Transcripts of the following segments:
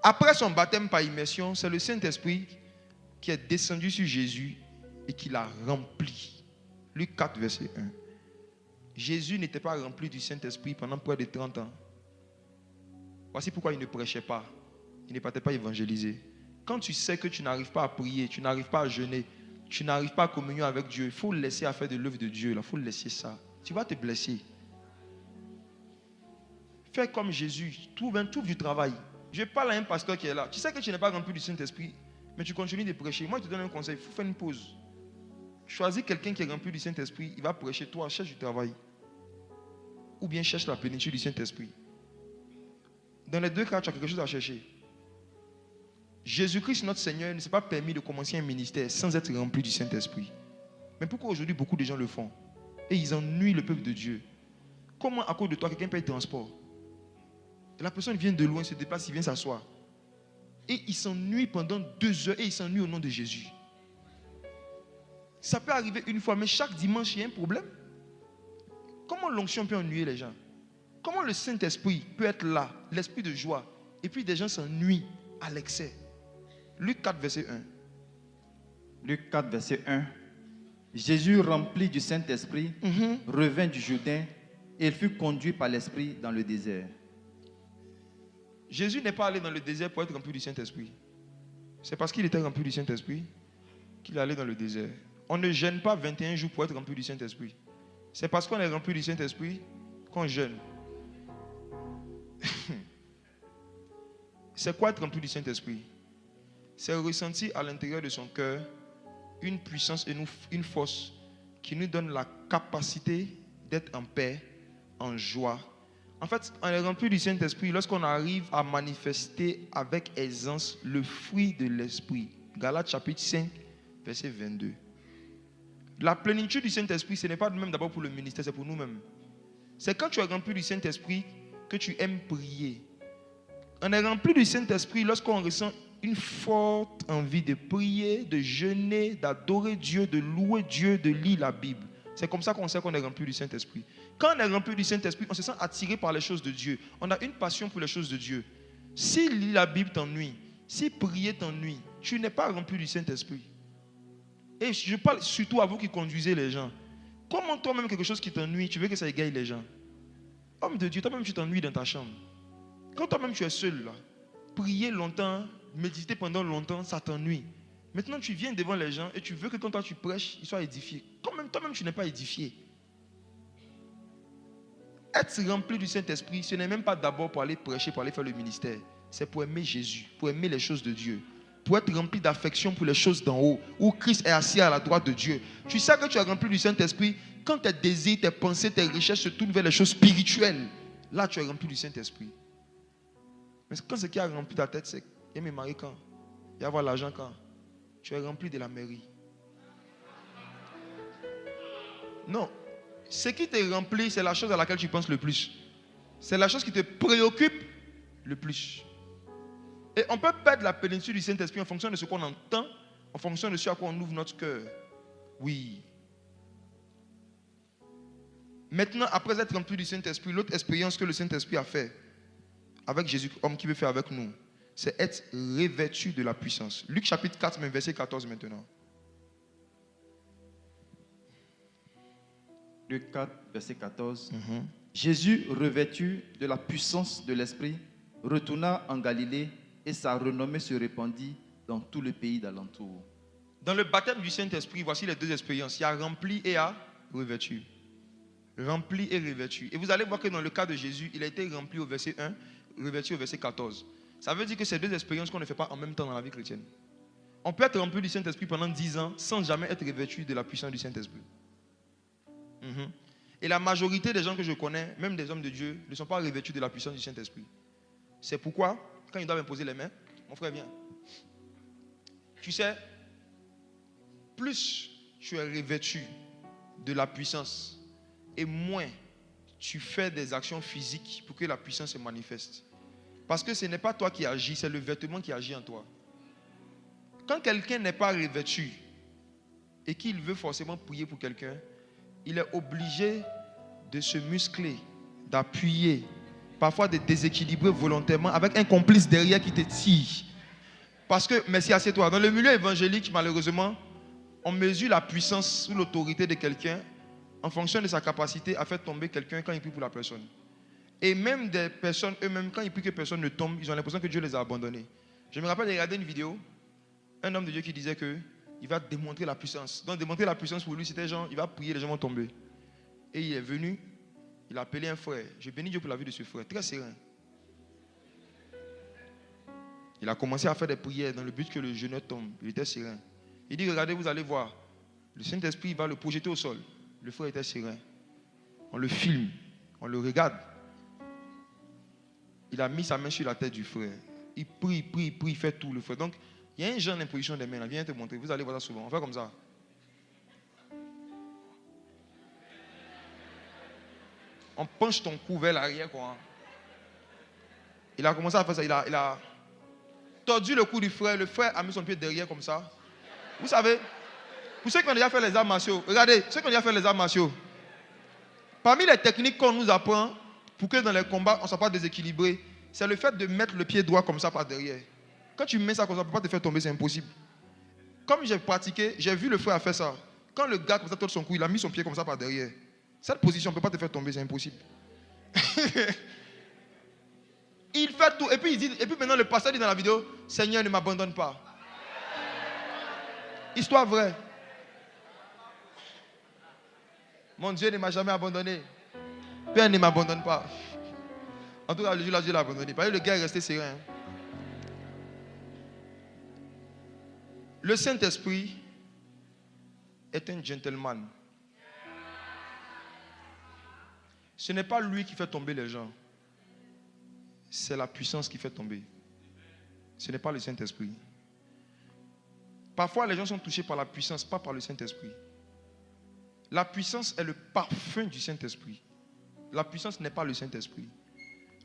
Après son baptême par immersion, c'est le Saint-Esprit qui est descendu sur Jésus et qui l'a rempli. Luc 4, verset 1. Jésus n'était pas rempli du Saint-Esprit pendant près de 30 ans. Voici pourquoi il ne prêchait pas. Il ne partait pas évangéliser. Quand tu sais que tu n'arrives pas à prier, tu n'arrives pas à jeûner, tu n'arrives pas à communier avec Dieu, il faut le laisser à faire de l'œuvre de Dieu. Il faut le laisser ça. Tu vas te blesser. Fais comme Jésus. Trouve du travail. Je parle à un pasteur qui est là. Tu sais que tu n'es pas rempli du Saint-Esprit, mais tu continues de prêcher. Moi, je te donne un conseil. Il faut faire une pause. Choisis quelqu'un qui est rempli du Saint-Esprit. Il va prêcher. Toi, cherche du travail. Ou bien cherche la plénitude du Saint-Esprit. Dans les deux cas, tu as quelque chose à chercher. Jésus-Christ, notre Seigneur, ne s'est pas permis de commencer un ministère sans être rempli du Saint-Esprit. Mais pourquoi aujourd'hui beaucoup de gens le font? Et ils ennuient le peuple de Dieu. Comment à cause de toi, quelqu'un paye le transport? Et la personne vient de loin, se déplace, il vient s'asseoir. Et il s'ennuie pendant 2 heures et il s'ennuie au nom de Jésus. Ça peut arriver une fois, mais chaque dimanche, il y a un problème. Comment l'onction peut ennuyer les gens? Comment le Saint-Esprit peut être là, l'esprit de joie, et puis des gens s'ennuient à l'excès? Luc 4, verset 1. Luc 4, verset 1. Jésus, rempli du Saint-Esprit, revint du Jourdain et il fut conduit par l'Esprit dans le désert. Jésus n'est pas allé dans le désert pour être rempli du Saint-Esprit. C'est parce qu'il était rempli du Saint-Esprit qu'il est allé dans le désert. On ne jeûne pas 21 jours pour être rempli du Saint-Esprit. C'est parce qu'on est rempli du Saint-Esprit qu'on jeûne. C'est quoi être rempli du Saint-Esprit? C'est ressentir à l'intérieur de son cœur une puissance et une force qui nous donne la capacité d'être en paix, en joie. En fait, on est rempli du Saint-Esprit lorsqu'on arrive à manifester avec aisance le fruit de l'Esprit. Galates chapitre 5, verset 22. La plénitude du Saint-Esprit, ce n'est pas même d'abord pour le ministère, c'est pour nous-mêmes. C'est quand tu es rempli du Saint-Esprit que tu aimes prier. On est rempli du Saint-Esprit lorsqu'on ressent une forte envie de prier, de jeûner, d'adorer Dieu, de louer Dieu, de lire la Bible. C'est comme ça qu'on sait qu'on est rempli du Saint-Esprit. Quand on est rempli du Saint-Esprit, on se sent attiré par les choses de Dieu. On a une passion pour les choses de Dieu. Si lire la Bible t'ennuie, si prier t'ennuie, tu n'es pas rempli du Saint-Esprit. Et je parle surtout à vous qui conduisez les gens. Comment toi-même quelque chose qui t'ennuie, tu veux que ça égaye les gens? Homme de Dieu, toi-même tu t'ennuies dans ta chambre. Quand toi-même tu es seul là, prier longtemps, méditer pendant longtemps, ça t'ennuie. Maintenant tu viens devant les gens et tu veux que quand toi tu prêches, ils soient édifiés. Toi-même tu n'es pas édifié. Être rempli du Saint-Esprit, ce n'est même pas d'abord pour aller prêcher, pour aller faire le ministère. C'est pour aimer Jésus, pour aimer les choses de Dieu. Pour être rempli d'affection pour les choses d'en haut, où Christ est assis à la droite de Dieu. Tu sais que tu es rempli du Saint-Esprit quand tes désirs, tes pensées, tes recherches se tournent vers les choses spirituelles. Là, tu es rempli du Saint-Esprit. Mais quand ce qui a rempli ta tête, c'est il y a mes maris quand? Il y a avoir l'argent quand? Tu es rempli de la mairie. Non. Ce qui te remplit, c'est la chose à laquelle tu penses le plus. C'est la chose qui te préoccupe le plus. Et on peut perdre la plénitude du Saint-Esprit en fonction de ce qu'on entend, en fonction de ce à quoi on ouvre notre cœur. Oui. Maintenant, après être rempli du Saint-Esprit, l'autre expérience que le Saint-Esprit a fait avec Jésus, homme qui veut faire avec nous, c'est être revêtu de la puissance. Luc chapitre 4, verset 14 maintenant. Luc 4, verset 14. Jésus, revêtu de la puissance de l'Esprit, retourna en Galilée et sa renommée se répandit dans tout le pays d'alentour. Dans le baptême du Saint-Esprit, voici les deux expériences. Il y a rempli et à revêtu. Rempli et revêtu. Et vous allez voir que dans le cas de Jésus, il a été rempli au verset 1, revêtu au verset 14. Ça veut dire que c'est deux expériences qu'on ne fait pas en même temps dans la vie chrétienne. On peut être rempli du Saint-Esprit pendant 10 ans sans jamais être revêtu de la puissance du Saint-Esprit. Et la majorité des gens que je connais, même des hommes de Dieu, ne sont pas revêtus de la puissance du Saint-Esprit. C'est pourquoi, quand ils doivent imposer les mains, mon frère, viens. Tu sais, plus tu es revêtu de la puissance et moins tu fais des actions physiques pour que la puissance se manifeste. Parce que ce n'est pas toi qui agis, c'est le vêtement qui agit en toi. Quand quelqu'un n'est pas revêtu et qu'il veut forcément prier pour quelqu'un, il est obligé de se muscler, d'appuyer parfois de déséquilibrer volontairement avec un complice derrière qui te tire. Parce que, merci, assieds-toi. Dans le milieu évangélique, malheureusement, on mesure la puissance ou l'autorité de quelqu'un en fonction de sa capacité à faire tomber quelqu'un quand il prie pour la personne. Et même des personnes eux-mêmes, quand ils prient que personne ne tombe, ils ont l'impression que Dieu les a abandonnés. Je me rappelle de regarder une vidéo, un homme de Dieu qui disait qu'il va démontrer la puissance. Donc démontrer la puissance pour lui, c'était genre, il va prier, les gens vont tomber. Et il est venu, il a appelé un frère. Je bénis Dieu pour la vie de ce frère, très serein. Il a commencé à faire des prières dans le but que le jeune tombe. Il était serein. Il dit, regardez, vous allez voir. Le Saint-Esprit va le projeter au sol. Le frère était serein. On le filme, on le regarde. Il a mis sa main sur la tête du frère. Il prie, il fait tout, le frère. Donc, il y a un genre d'imposition des mains. Là. Viens te montrer. Vous allez voir ça souvent. On fait comme ça. On penche ton cou vers l'arrière, quoi. Il a commencé à faire ça. Il a tordu le cou du frère. Le frère a mis son pied derrière comme ça. Vous savez, pour ceux qui ont déjà fait les arts martiaux, regardez, ceux qui ont déjà fait les arts martiaux, parmi les techniques qu'on nous apprend pour que dans les combats, on ne soit pas déséquilibré, c'est le fait de mettre le pied droit comme ça par derrière. Quand tu mets ça comme ça, on ne peut pas te faire tomber, c'est impossible. Comme j'ai pratiqué, j'ai vu le frère faire ça. Quand le gars comme ça tord son cou, il a mis son pied comme ça par derrière. Cette position, on ne peut pas te faire tomber, c'est impossible. Il fait tout. Et puis maintenant le pasteur dit dans la vidéo, Seigneur, ne m'abandonne pas. Histoire vraie. Mon Dieu ne m'a jamais abandonné. Père ne m'abandonne pas. En tout cas, le jour-là, Dieu l'a abandonné. Parce que le gars est resté serein. Le Saint-Esprit est un gentleman. Ce n'est pas lui qui fait tomber les gens. C'est la puissance qui fait tomber. Ce n'est pas le Saint-Esprit. Parfois, les gens sont touchés par la puissance, pas par le Saint-Esprit. La puissance est le parfum du Saint-Esprit. La puissance n'est pas le Saint-Esprit.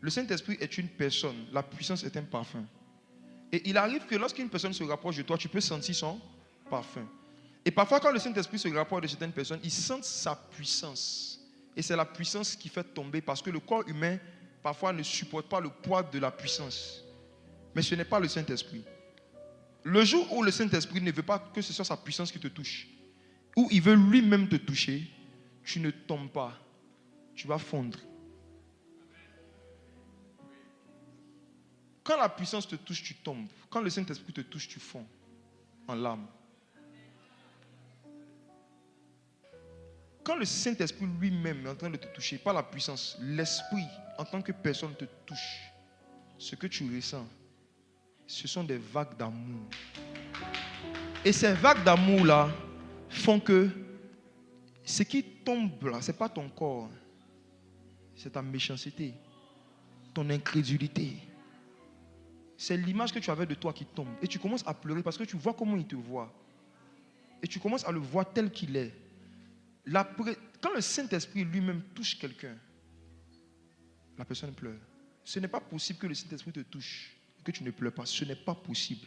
Le Saint-Esprit est une personne. La puissance est un parfum. Et il arrive que lorsqu'une personne se rapproche de toi, tu peux sentir son parfum. Et parfois, quand le Saint-Esprit se rapproche de certaines personnes, ils sentent sa puissance. Et c'est la puissance qui fait tomber, parce que le corps humain, parfois, ne supporte pas le poids de la puissance. Mais ce n'est pas le Saint-Esprit. Le jour où le Saint-Esprit ne veut pas que ce soit sa puissance qui te touche, où il veut lui-même te toucher, tu ne tombes pas. Tu vas fondre. Quand la puissance te touche, tu tombes. Quand le Saint-Esprit te touche, tu fonds en larmes. Quand le Saint-Esprit lui-même est en train de te toucher, pas la puissance, l'Esprit, en tant que personne, te touche, ce que tu ressens, ce sont des vagues d'amour. Et ces vagues d'amour-là font que ce qui tombe là, ce n'est pas ton corps, c'est ta méchanceté, ton incrédulité. C'est l'image que tu avais de toi qui tombe. Et tu commences à pleurer parce que tu vois comment il te voit. Et tu commences à le voir tel qu'il est. Quand le Saint-Esprit lui-même touche quelqu'un, la personne pleure. Ce n'est pas possible que le Saint-Esprit te touche et que tu ne pleures pas. Ce n'est pas possible.